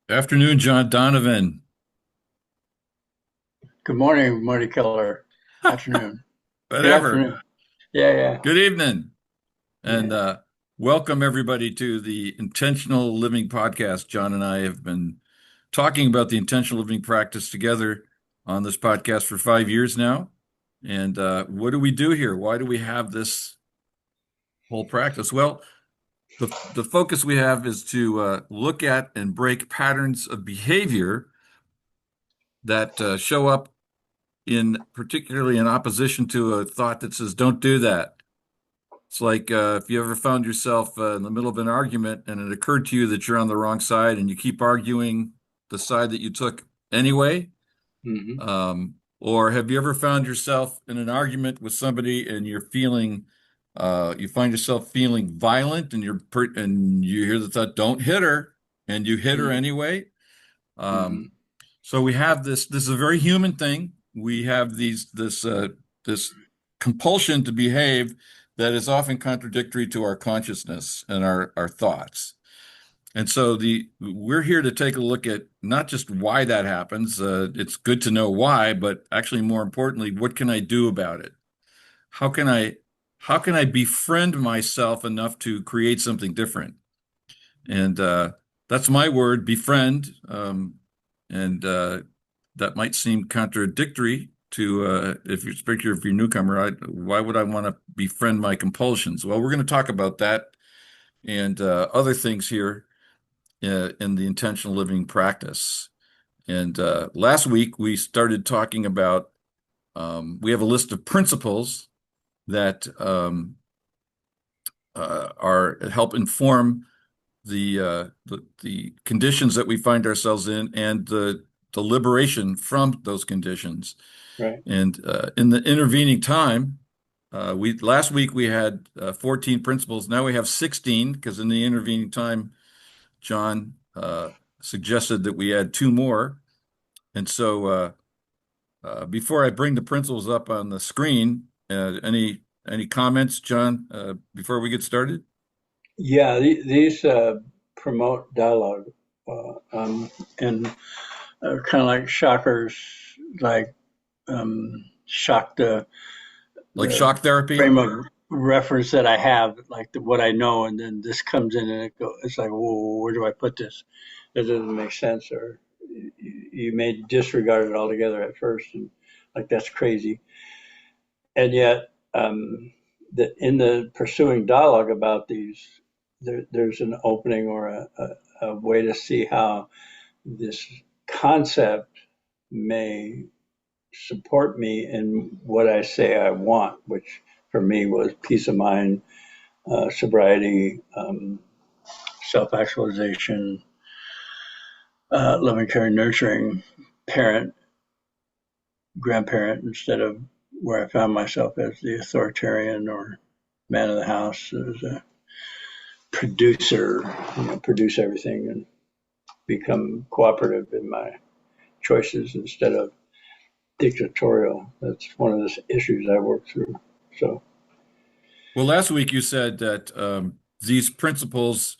Afternoon, John Donovan. Good morning, Marty Keller. Afternoon. Good Whatever. afternoon. Yeah, Good evening. And yeah. welcome everybody to the Intentional Living Podcast. John and I have been talking about the intentional living practice together on this podcast for 5 years now. And what do we do here? Why do we have this whole practice? Well, the focus we have is to look at and break patterns of behavior that show up in particularly in opposition to a thought that says, don't do that. It's like if you ever found yourself in the middle of an argument and it occurred to you that you're on the wrong side and you keep arguing the side that you took anyway. Hmm. Or have you ever found yourself in an argument with somebody and you find yourself feeling violent and and you hear the thought, don't hit her, and you hit her anyway. Um, Hmm. so we have this is a very human thing. We have this compulsion to behave that is often contradictory to our consciousness and our thoughts. And so the we're here to take a look at not just why that happens. It's good to know why, but actually more importantly, what can I do about it? How can I how can I befriend myself enough to create something different? And that's my word, befriend. And that might seem contradictory to if you're speaking if you're a newcomer. Why would I want to befriend my compulsions? Well, we're going to talk about that and other things here in the intentional living practice. And last week we started talking about we have a list of principles that are help inform the conditions that we find ourselves in and the liberation from those conditions. Right. And in the intervening time, we last week we had 14 principles. Now we have 16 because in the intervening time, John suggested that we add two more. And so before I bring the principles up on the screen, any comments, John, before we get started? Yeah, these promote dialogue and are kind of like shockers, like shock Like the shock therapy? frame of reference that I have, like what I know, and then this comes in and it's like, whoa, where do I put this? It doesn't make sense, or you may disregard it altogether at first, and like that's crazy. And yet, in the pursuing dialogue about these, there's an opening or a way to see how this concept may support me in what I say I want, which for me was peace of mind, sobriety, self actualization, loving, caring, nurturing parent, grandparent, instead of where I found myself as the authoritarian or man of the house, as a producer, produce everything and become cooperative in my choices instead of dictatorial. That's one of the issues I work through. So, Well, last week you said that these principles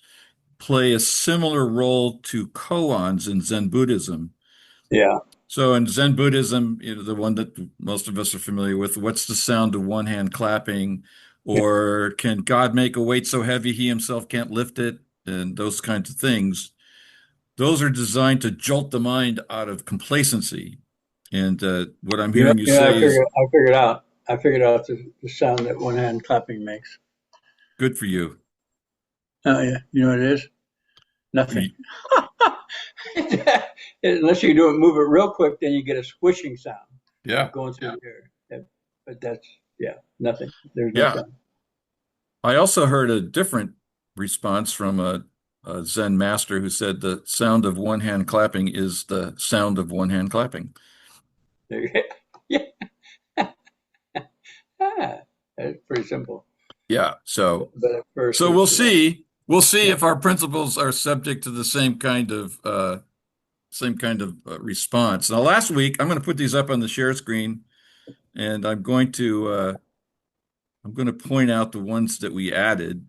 play a similar role to koans in Zen Buddhism. yeah. So in Zen Buddhism, the one that most of us are familiar with, what's the sound of one hand clapping? Or can God make a weight so heavy he himself can't lift it? And those kinds of things. Those are designed to jolt the mind out of complacency. And what I'm hearing you say is I figured out the sound that one hand clapping makes. good for you. Oh yeah, you know what it is? Nothing. Unless you do it, move it real quick, then you get a squishing sound Yeah. going through the air. But that's yeah, nothing. There's no Yeah. sound. I also heard a different response from a Zen master who said the sound of one hand clapping is the sound of one hand clapping. There you go. Yeah, ah, that's pretty simple. Yeah. But at first, So we'll it's see. We'll see yeah. if our principles are subject to the same kind of response. Now, last week, I'm going to put these up on the share screen, and I'm going to point out the ones that we added,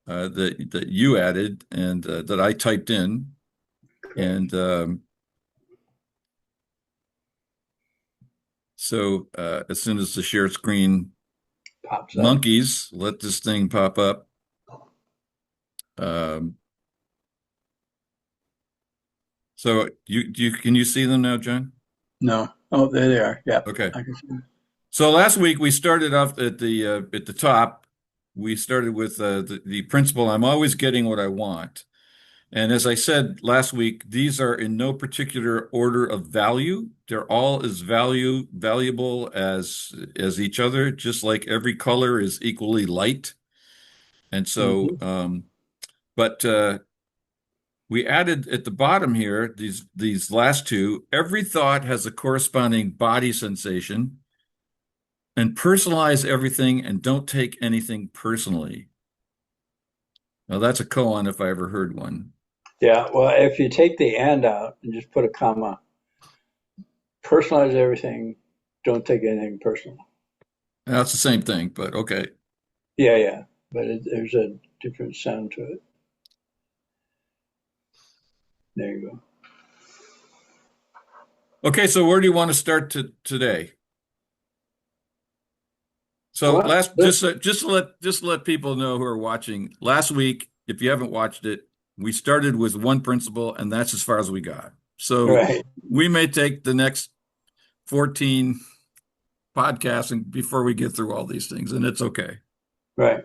that you added, and that I typed in. And so as soon as the share screen Pops up. monkeys, let this thing pop up. So can you see them now, John? No. Oh, there they are. Yeah. Okay. I can see them. So last week we started off at the top. We started with the principle, I'm always getting what I want. And as I said last week, these are in no particular order of value. They're all as valuable as each other, just like every color is equally light. And so, Mhm. but we added at the bottom here these last two. Every thought has a corresponding body sensation, and personalize everything and don't take anything personally. Now that's a koan if I ever heard one. Yeah. Well, if you take the and out and just put a comma, personalize everything. Don't take anything personal. That's the same thing, but okay. Yeah, yeah. But there's a different sound to it. There you go. Okay, so where do you want to start today? So Well, last just let people know who are watching. Last week, if you haven't watched it, we started with one principle, and that's as far as we got. So right, we may take the next 14 podcasts and before we get through all these things, and it's okay. right.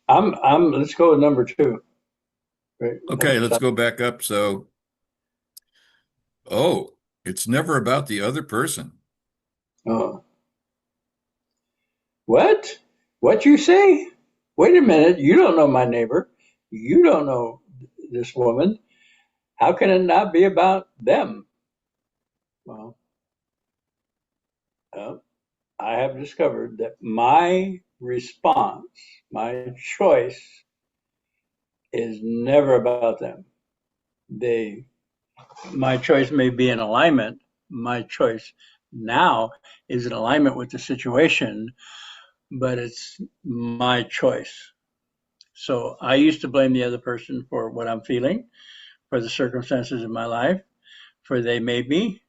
Let's go with number two. Right. Okay, let's go back up. So, oh, it's never about the other person. Oh, what? What you say? Wait a minute. You don't know my neighbor. You don't know this woman. How can it not be about them? Well, uh, I have discovered that my response, my choice, is never about them. They, my choice may be in alignment. My choice now is in alignment with the situation, but it's my choice. So I used to blame the other person for what I'm feeling, for the circumstances in my life, for they made me.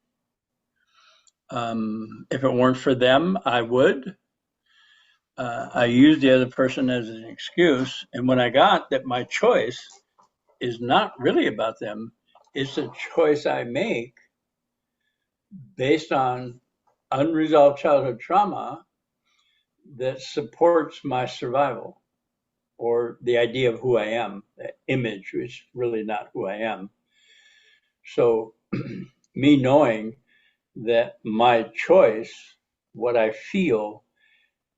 If it weren't for them, I would. I used the other person as an excuse. And when I got that my choice is not really about them, it's a choice I make based on unresolved childhood trauma that supports my survival or the idea of who I am, that image is really not who I am. So, me knowing that my choice, what I feel,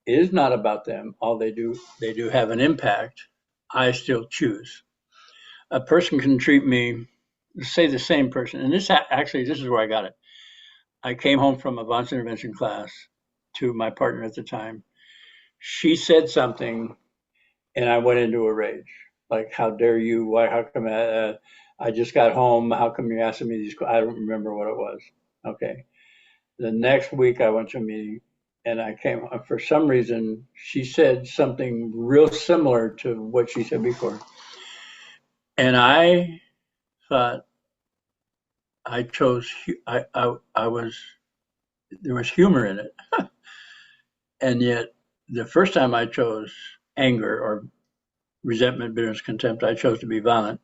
is not about them. All they do have an impact. I still choose. A person can treat me, say the same person, and this is where I got it. I came home from a Vance intervention class to my partner at the time. She said something, and I went into a rage. Like, how dare you? Why? How come? I just got home. How come you're asking me these? I don't remember what it was. Okay. The next week, I went to a meeting, and I came. For some reason, she said something real similar to what she said before, and I thought I chose. I was there was humor in it, and yet the first time I chose anger or resentment, bitterness, contempt, I chose to be violent.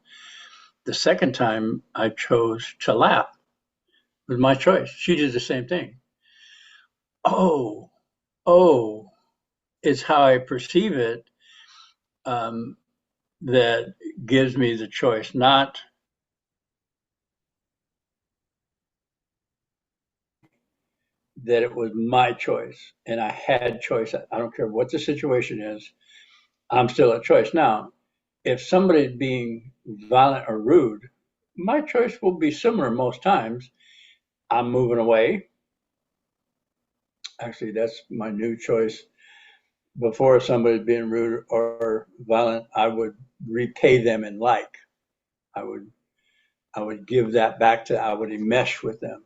The second time I chose to laugh. It was my choice. She did the same thing. Oh, oh, it's how I perceive it um, that gives me the choice, not that it was my choice and I had choice. I don't care what the situation is, I'm still a choice. Now, if somebody's being violent or rude, my choice will be similar most times. I'm moving away. Actually, that's my new choice. Before somebody's being rude or violent, I would repay them in like. I would I would give that back to I would enmesh with them.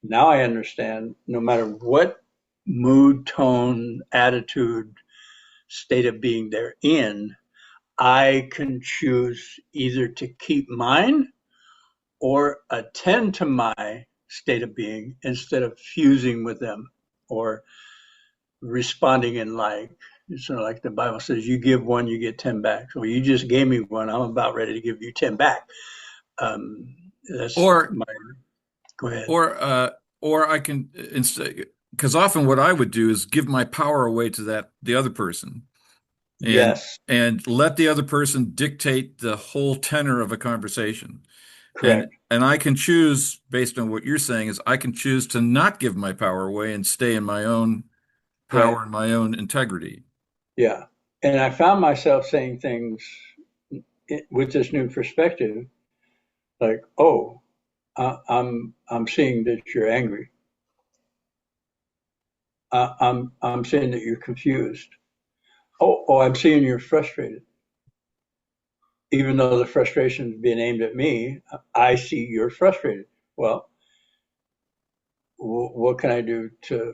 Now I understand no matter what mood, tone, attitude, state of being they're in, I can choose either to keep mine or attend to my state of being instead of fusing with them or responding in like. So like the Bible says, you give one, you get 10 back. So you just gave me one. I'm about ready to give you 10 back. That's Or my, go ahead. or I can instead, because often what I would do is give my power away to the other person and Yes, let the other person dictate the whole tenor of a conversation. correct. And I can choose, based on what you're saying, is I can choose to not give my power away and stay in my own Right. power and my own integrity. Yeah. And I found myself saying things with this new perspective, like, "Oh, I'm seeing that you're angry. I'm seeing that you're confused. Oh, I'm seeing you're frustrated. Even though the frustration is being aimed at me, I see you're frustrated. Well, what can I do to?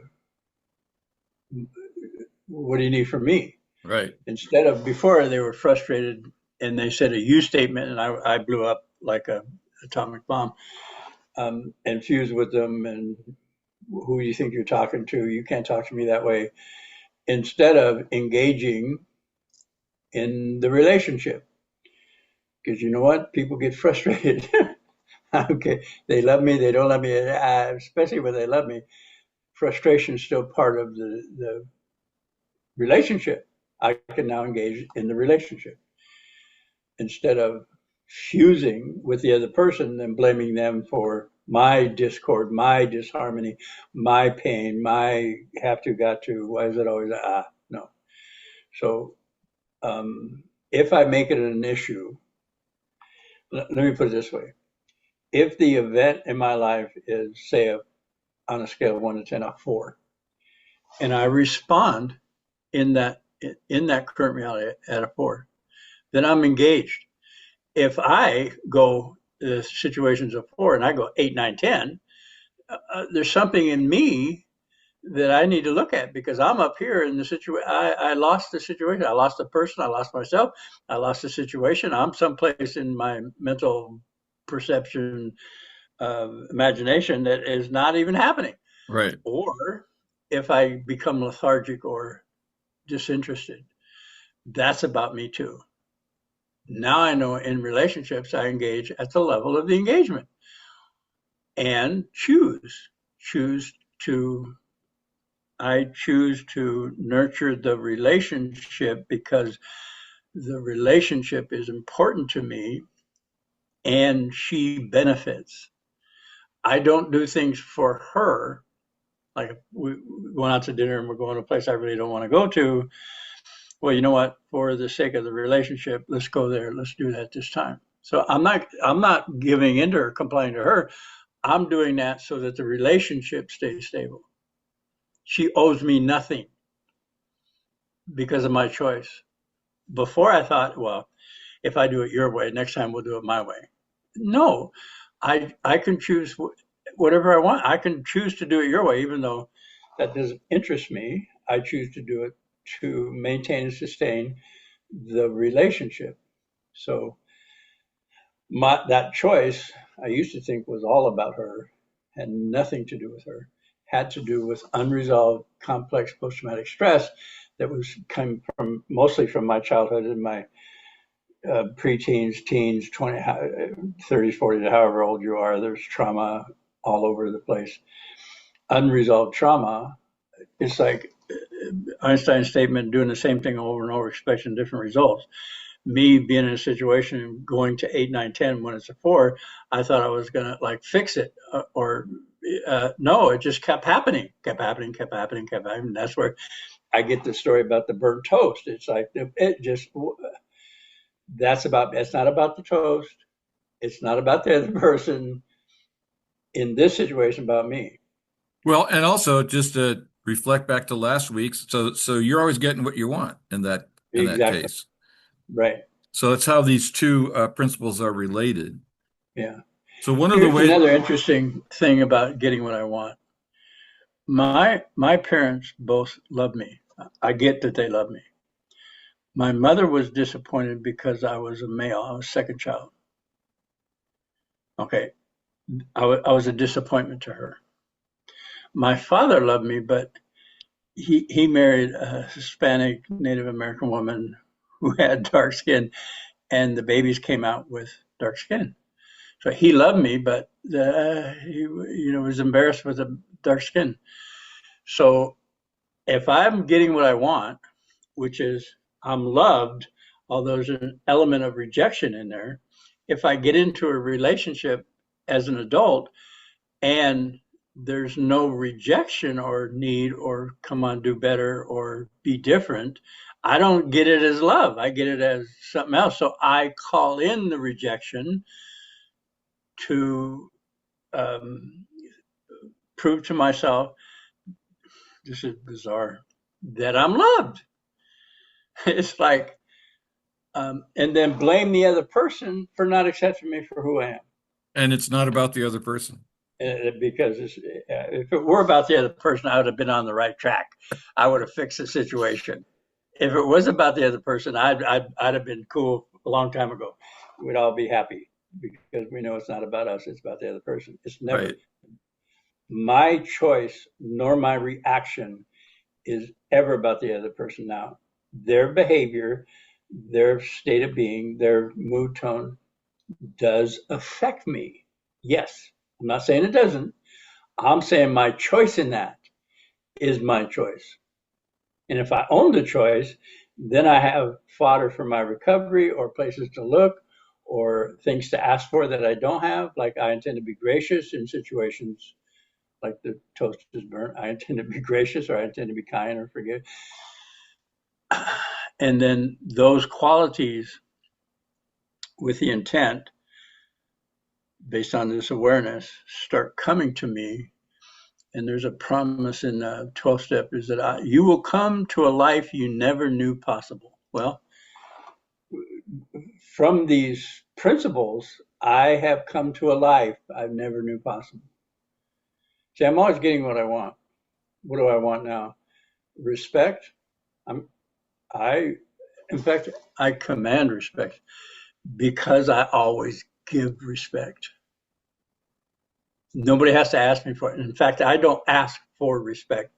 What do you need from me?" Right. Instead of before they were frustrated and they said a "you" statement, and I blew up like a atomic bomb, and fused with them. And who do you think you're talking to? You can't talk to me that way. Instead of engaging in the relationship, because you know what, people get frustrated. Okay, they love me, they don't love me, especially when they love me. Frustration is still part of the relationship. I can now engage in the relationship instead of fusing with the other person and blaming them for my discord, my disharmony, my pain, my have to, got to, why is it always, no. So if I make it an issue, let me put it this way. If the event in my life is, say, on a scale of 1 to 10, a 4, and I respond in that current reality at a 4, then I'm engaged. If I go, the situation's a 4 and I go 8, 9, 10, there's something in me that I need to look at because I'm up here in the situation. I lost the situation. I lost the person. I lost myself. I lost the situation. I'm someplace in my mental perception, imagination that is not even happening. Right. Or if I become lethargic or disinterested, that's about me too. Now I know in relationships, I engage at the level of the engagement and choose to, I choose to nurture the relationship because the relationship is important to me and she benefits. I don't do things for her. Like if we went out to dinner and we're going to a place I really don't want to go to. Well, you know what? For the sake of the relationship, let's go there. Let's do that this time. So I'm not giving in to her, complaining to her. I'm doing that so that the relationship stays stable. She owes me nothing because of my choice. Before I thought, well, if I do it your way, next time we'll do it my way. No, I can choose whatever I want. I can choose to do it your way, even though that doesn't interest me. I choose to do it to maintain and sustain the relationship. So that choice, I used to think was all about her, had nothing to do with her, had to do with unresolved complex post-traumatic stress that was coming from mostly from my childhood and my preteens, teens, 20, 30s, 40s, however old you are. There's trauma all over the place. Unresolved trauma, it's like Einstein's statement, doing the same thing over and over, expecting different results. Me being in a situation going to 8, 9, 10 when it's a 4, I thought I was going to like fix it or no, it just kept happening. That's where I get the story about the burnt toast. It's like it just, it's not about the toast. It's not about the other person. In this situation, about me. Well, and also just to reflect back to last week's, so you're always getting what you want in that Exactly. case. Right. So that's how these two principles are related. Yeah. So one of the Here's ways, another interesting thing about getting what I want. My parents both love me. I get that they love me. My mother was disappointed because I was a male. I was second child. Okay. I was a disappointment to her. My father loved me, but he married a Hispanic Native American woman who had dark skin, and the babies came out with dark skin. So he loved me, but he was embarrassed with the dark skin. So if I'm getting what I want, which is I'm loved, although there's an element of rejection in there, if I get into a relationship as an adult and there's no rejection or need or come on, do better or be different, I don't get it as love. I get it as something else. So I call in the rejection to um, prove to myself, this is bizarre, that I'm loved. It's like, and then blame the other person for not accepting me for who I am. And it's not about the other person. Because if it were about the other person, I would have been on the right track. I would have fixed the situation. If it was about the other person, I'd have been cool a long time ago. We'd all be happy because we know it's not about us; it's about the other person. It's never Right. my choice nor my reaction is ever about the other person. Now, their behavior, their state of being, their mood tone does affect me. Yes. I'm not saying it doesn't. I'm saying my choice in that is my choice. And if I own the choice, then I have fodder for my recovery or places to look or things to ask for that I don't have. Like I intend to be gracious in situations like the toast is burnt. I intend to be gracious or I intend to be kind or forgive. And then those qualities with the intent based on this awareness start coming to me. And there's a promise in the 12th step is that you will come to a life you never knew possible. Well, from these principles, I have come to a life I never knew possible. See, I'm always getting what I want. What do I want now? Respect. I, in fact, I command respect because I always give respect. Nobody has to ask me for it. In fact, I don't ask for respect.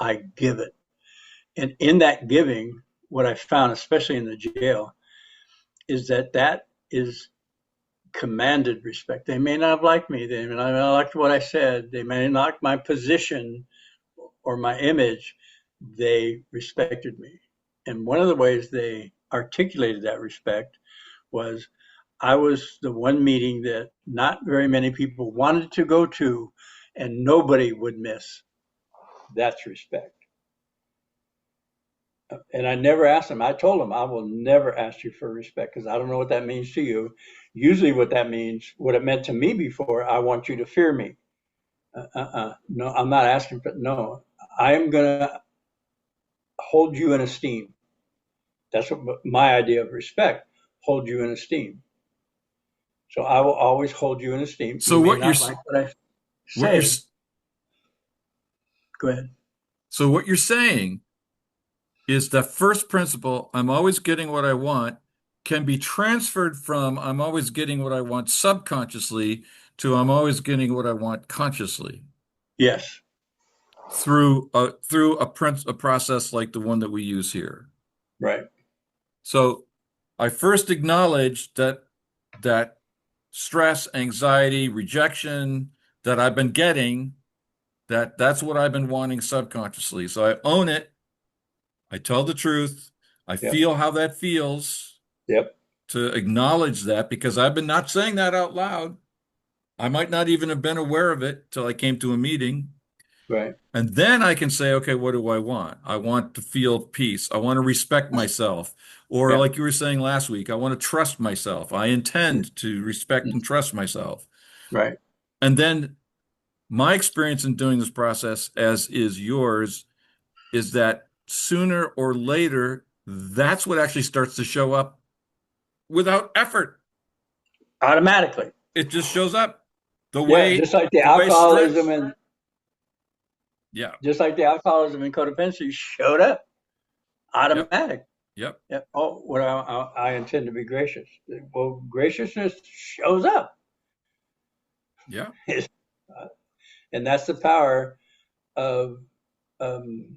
I give it. And in that giving, what I found, especially in the jail, is that is commanded respect. They may not have liked me. They may not have liked what I said. They may not like my position or my image. They respected me. And one of the ways they articulated that respect was I was the one meeting that not very many people wanted to go to and nobody would miss. That's respect. And I never asked them. I told them I will never ask you for respect because I don't know what that means to you. Usually, what that means, what it meant to me before, I want you to fear me. No, I'm not asking for. No, I am gonna hold you in esteem. That's what my idea of respect. Hold you in esteem. So I will always hold you in esteem. So You may what you're not like what I what you're say. Go ahead. so what you're saying is the first principle, I'm always getting what I want, can be transferred from I'm always getting what I want subconsciously to I'm always getting what I want consciously Yes. through a process like the one that we use here. Right. So I first acknowledge that stress, anxiety, rejection that I've been getting, that's what I've been wanting subconsciously. So I own it. I tell the truth. I Yep. feel how that feels Yep. to acknowledge that because I've been not saying that out loud. I might not even have been aware of it till I came to a meeting. Right. And then I can say, okay, what do I want? I want to feel peace. I want to respect myself. Or Yeah. like you were saying last week, I want to trust myself. I intend to respect and trust myself. Right. And then my experience in doing this process, as is yours, is that sooner or later, that's what actually starts to show up without effort. Automatically. It just shows up the Yeah. way Just like the way alcoholism stress. and Yeah. just like the alcoholism and codependency showed up. Yep. Automatic. Yep. Yeah. Oh, what I intend to be gracious. Well, graciousness shows up. Yeah. And that's the power of um,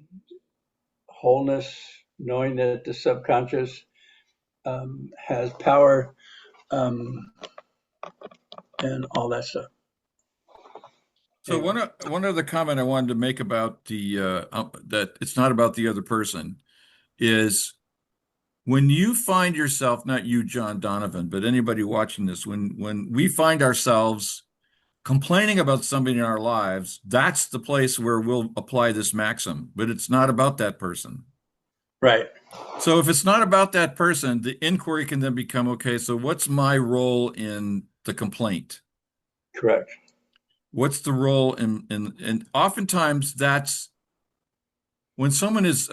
wholeness, knowing that the subconscious has power um, and all that stuff. So Anyway, one other comment I wanted to make about the that it's not about the other person is when you find yourself, not you, John Donovan, but anybody watching this, when we find ourselves complaining about somebody in our lives, that's the place where we'll apply this maxim, but it's not about that person. right, So if it's not about that person, the inquiry can then become, okay, so what's my role in the complaint? correct. What's the role and oftentimes that's when someone is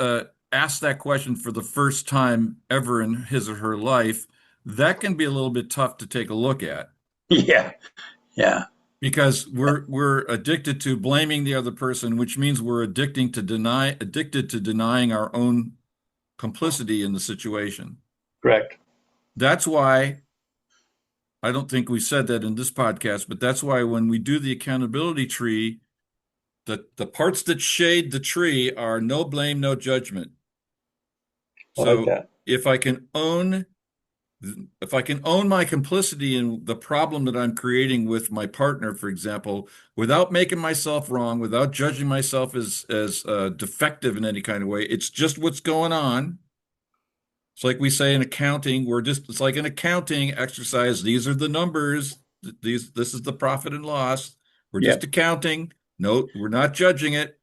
asked that question for the first time ever in his or her life, that can be a little bit tough to take a look at Yeah, yeah, because we're addicted to blaming the other person, which means we're addicted to denying our own complicity in the situation. correct. That's why I don't think we said that in this podcast, but that's why when we do the accountability tree, the parts that shade the tree are no blame, no judgment. I like So that. if I can own if I can own my complicity in the problem that I'm creating with my partner, for example, without making myself wrong, without judging myself as defective in any kind of way, it's just what's going on. It's like we say in accounting, it's like an accounting exercise. These are the numbers. This is the profit and loss. We're just Yep. accounting. No, we're not judging it.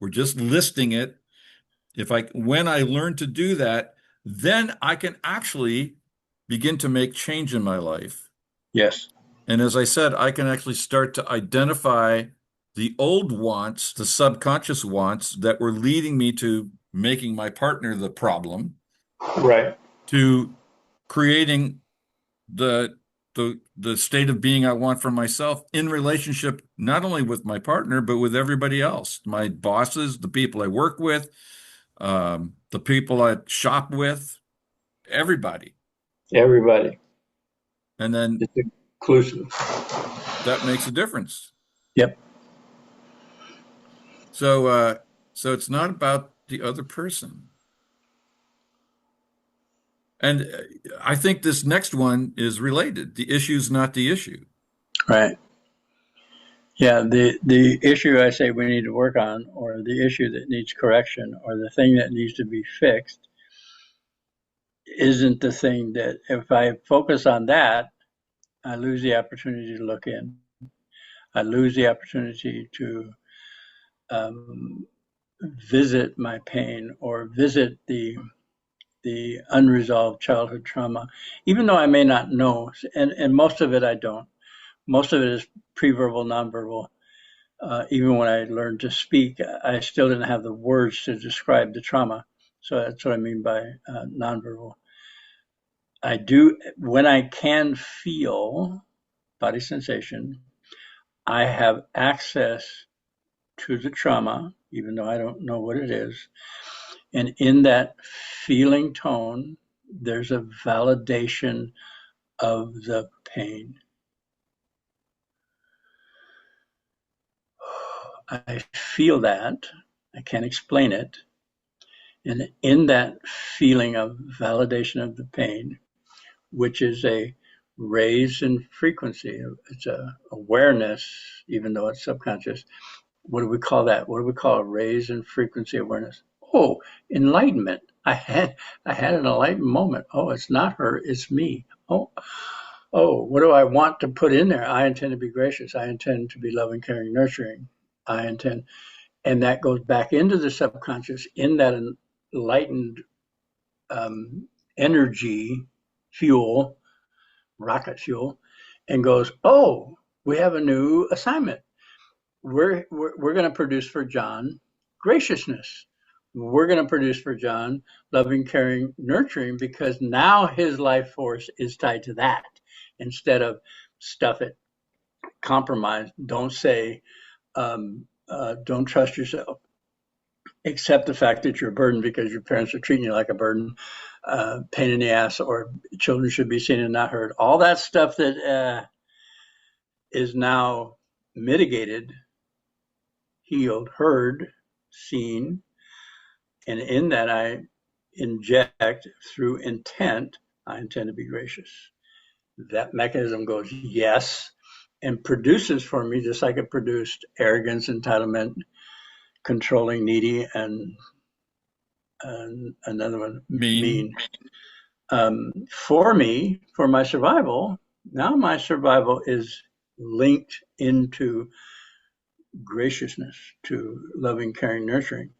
We're just listing it. When I learn to do that, then I can actually begin to make change in my life. Yes. And as I said, I can actually start to identify the old wants, the subconscious wants that were leading me to making my partner the problem, Right. to creating the state of being I want for myself in relationship not only with my partner but with everybody else, my bosses, the people I work with, the people I shop with, everybody. Everybody. And then It's inclusive. that makes a difference. Yep. So so it's not about the other person. And I think this next one is related. The issue's not the issue. Right. Yeah. The issue I say we need to work on, or the issue that needs correction, or the thing that needs to be fixed, isn't the thing that if I focus on that, I lose the opportunity to look in. I lose the opportunity to um, visit my pain or visit the unresolved childhood trauma, even though I may not know, and most of it I don't. Most of it is pre-verbal, nonverbal. Even when I learned to speak, I still didn't have the words to describe the trauma. So that's what I mean by nonverbal. I do, when I can feel body sensation, I have access to the trauma, even though I don't know what it is. And in that feeling tone, there's a validation of the pain. I feel that. I can't explain it. And in that feeling of validation of the pain, which is a raise in frequency, it's a awareness, even though it's subconscious. What do we call that? What do we call a raise in frequency awareness? Oh, enlightenment. I had an enlightened moment. Oh, it's not her, it's me. Oh, what do I want to put in there? I intend to be gracious. I intend to be loving, caring, nurturing. I intend, and that goes back into the subconscious in that enlightened um, energy fuel, rocket fuel, and goes, oh, we have a new assignment. We're going to produce for John graciousness. We're going to produce for John loving, caring, nurturing, because now his life force is tied to that instead of stuff it, compromise, don't say, don't trust yourself, accept the fact that you're a burden because your parents are treating you like a burden. pain in the ass, or children should be seen and not heard. All that stuff that is now mitigated, healed, heard, seen, and in that I inject through intent, I intend to be gracious. That mechanism goes yes and produces for me, just like it produced arrogance, entitlement, controlling, needy, and another one, mean. For me, for my survival, now my survival is linked into graciousness, to loving, caring, nurturing.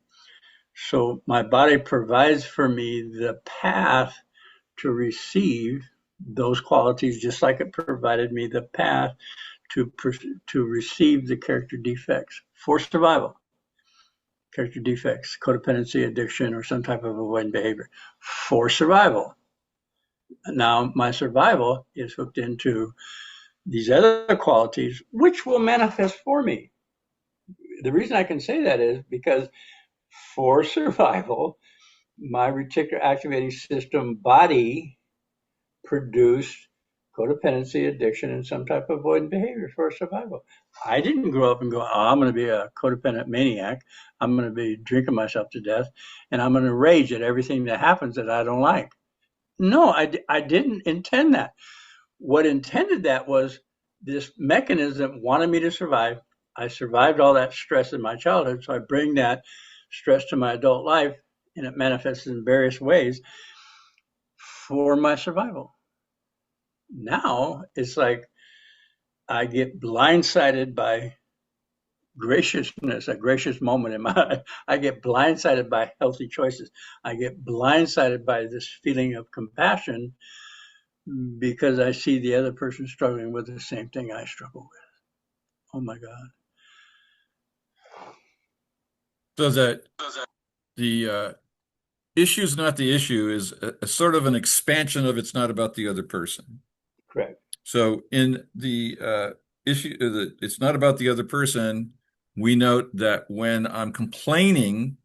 So my body provides for me the path to receive those qualities, just like it provided me the path to receive the character defects for survival. Character defects, codependency, addiction, or some type of avoidant behavior for survival. Now my survival is hooked into these other qualities, which will manifest for me. The reason I can say that is because for survival, my reticular activating system body produced codependency, addiction, and some type of avoidant behavior for survival. I didn't grow up and go, oh, I'm going to be a codependent maniac. I'm going to be drinking myself to death, and I'm going to rage at everything that happens that I don't like. No, I didn't intend that. What intended that was this mechanism wanted me to survive. I survived all that stress in my childhood, so I bring that stress to my adult life, and it manifests in various ways for my survival. Now it's like I get blindsided by graciousness, a gracious moment in my I get blindsided by healthy choices. I get blindsided by this feeling of compassion because I see the other person struggling with the same thing I struggle with. Oh my God. So that the issue is not the issue is a sort of an expansion of it's not about the other person. Correct. So in the issue, it's not about the other person. We note that when I'm complaining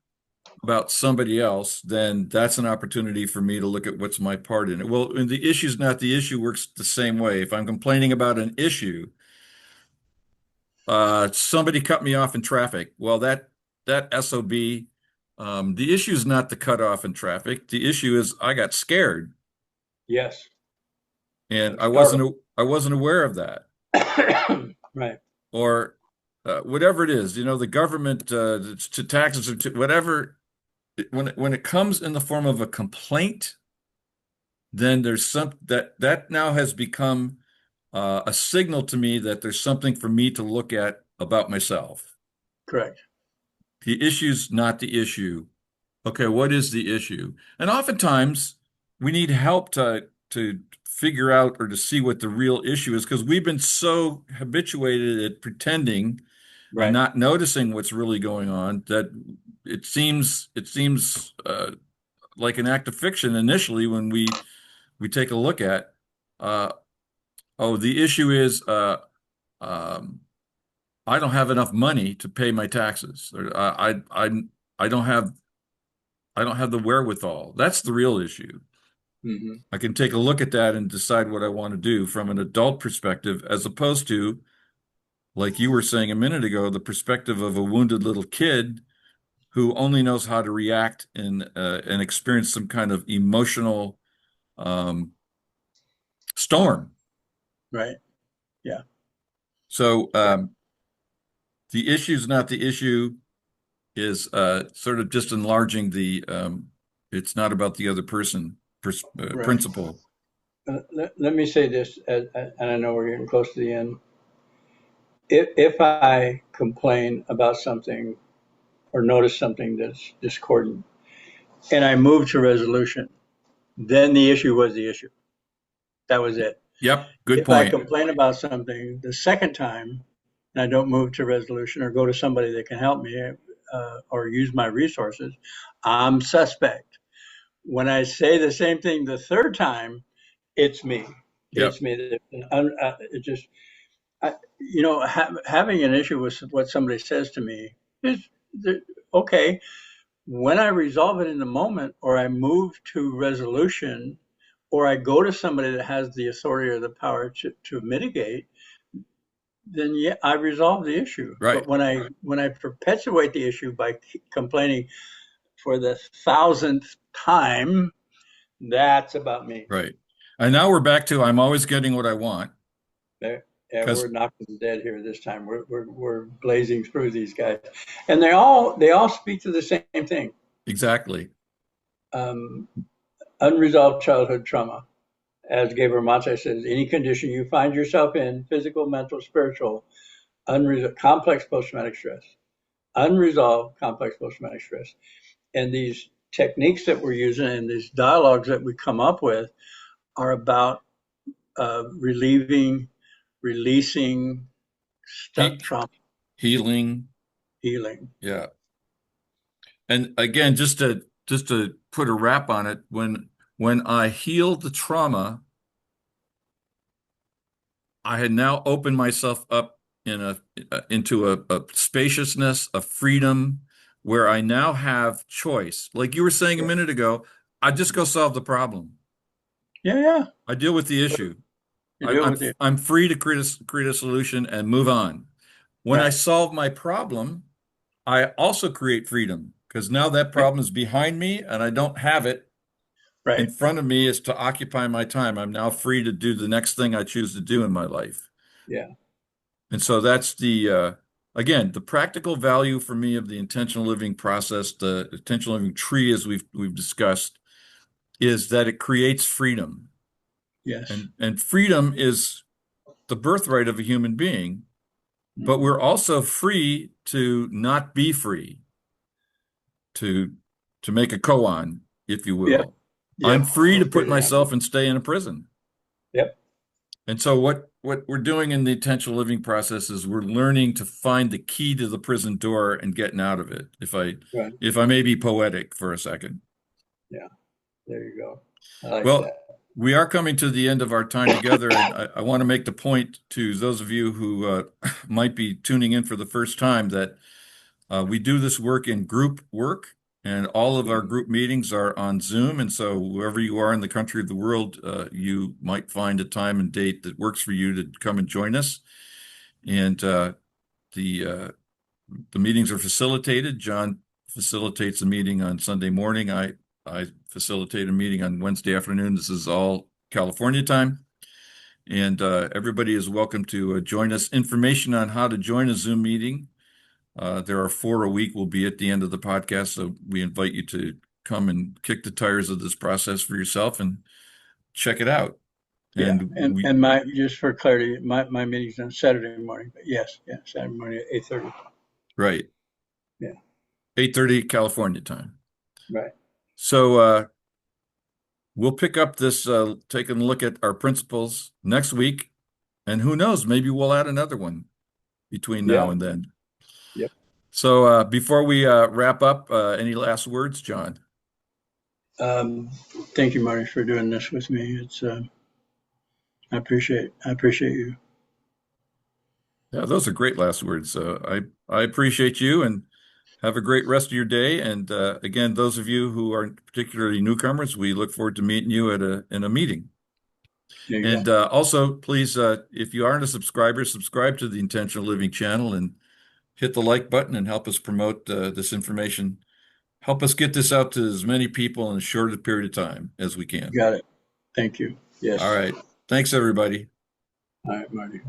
about somebody else, then that's an opportunity for me to look at what's my part in it. Well, and the issue is not the issue works the same way. If I'm complaining about an issue, somebody cut me off in traffic. Well, that SOB, the issue is not the cutoff in traffic. The issue is I got scared. Yes. And I wasn't aware of that. Right. Or whatever it is, the government to taxes or to whatever. When it comes in the form of a complaint, then there's that now has become a signal to me that there's something for me to look at about myself. Correct. The issue's not the issue. Okay, what is the issue? And oftentimes we need help to figure out or to see what the real issue is because we've been so habituated at pretending and not noticing what's really going on that it seems like an act of fiction initially when we take a look at the issue is I don't have enough money to pay my taxes. Or, I don't have the wherewithal. That's the real issue. Mm-hmm. I can take a look at that and decide what I want to do from an adult perspective, as opposed to, like you were saying a minute ago, the perspective of a wounded little kid who only knows how to react and experience some kind of emotional storm. Right. Yeah. So the issue is not the issue is sort of just enlarging the it's not about the other person principle. Let me say this, and I know we're getting close to the end. If I complain about something or notice something that's discordant and I move to resolution, then the issue was the issue. That was it. Yep, good if point. If I complain about something the second time and I don't move to resolution or go to somebody that can help me or use my resources, I'm suspect. When I say the same thing the third time, it's me. Yep. It's me. It just, having an issue with what somebody says to me is okay. when I resolve it in the moment, or I move to resolution, or I go to somebody that has the authority or the power to mitigate, then yeah, I resolve the issue. Right, But when I perpetuate the issue by complaining for the thousandth time, that's about me. right. And now we're back to I'm always getting what I want Yeah, because we're knocking dead here this time. We're blazing through these guys, and they all speak to the same thing: exactly. um, unresolved childhood trauma. As Gabriel Maté says, any condition you find yourself in, physical, mental, spiritual, complex post-traumatic stress, unresolved complex post-traumatic stress, and these techniques that we're using and these dialogues that we come up with are about relieving, releasing stuck He, trauma, healing. healing. Yeah. And again, just to put a wrap on it, when I healed the trauma, I had now opened myself up into a spaciousness, a freedom where I now have choice. Like you were saying a Yeah, minute ago, I just go solve the problem. yeah, yeah. I deal with the issue. You do it I'm with you. I'm free to create a solution and move on. When I Right, solve my problem, I also create freedom because now that right, problem is behind me and I don't have it in right. front of me is to occupy my time. I'm now free to do the next thing I choose to do in my life. Yeah, And so that's again, the practical value for me of the intentional living process, the intentional living tree, as we've discussed, is that it creates freedom. yes. And freedom is the birthright of a human being, but Mhm. we're also free to not be free, to to make a koan, if you Yep, will. I'm yep. free We're to free put to not be. myself and stay in a prison. Yep, And so what we're doing in the intentional living process is we're learning to find the key to the prison door and getting out of it. right. If I may be poetic for a second. Yeah, there you go. I like Well, that. we are coming to the end of our time together, and I want to make the point to those of you who might be tuning in for the first time that we do this work in group work, and all of our Mhm. group meetings are on Zoom. And so, wherever you are in the country of the world, you might find a time and date that works for you to come and join us. And the uh, the meetings are facilitated. John facilitates a meeting on Sunday morning. I facilitate a meeting on Wednesday afternoon. This is all California time. And everybody is welcome to join us. Information on how to join a Zoom meeting. There are 4 a week will be at the end of the podcast. So we invite you to come and kick the tires of this process for yourself and check it out. Yeah, And we, and my just for clarity, my meeting's on Saturday morning. But yes, yeah, Saturday morning at 8:30. right, Yeah, 8:30 California time. right. So we'll pick up this, taking a look at our principles next week. And who knows, maybe we'll add another one between now Yeah, and then. yep. So before we wrap up, any last words, John? Um, Thank you, Marty, for doing this with me. It's I appreciate you. Yeah, those are great last words. I appreciate you and have a great rest of your day. And again, those of you who are particularly newcomers, we look forward to meeting you at in a meeting. There you go. And also, please, if you aren't a subscriber, subscribe to the Intentional Living channel and hit the like button and help us promote this information. Help us get this out to as many people in as short a period of time as we can. Got it. Thank you. All Yes. right. Thanks, everybody. All right, Marty.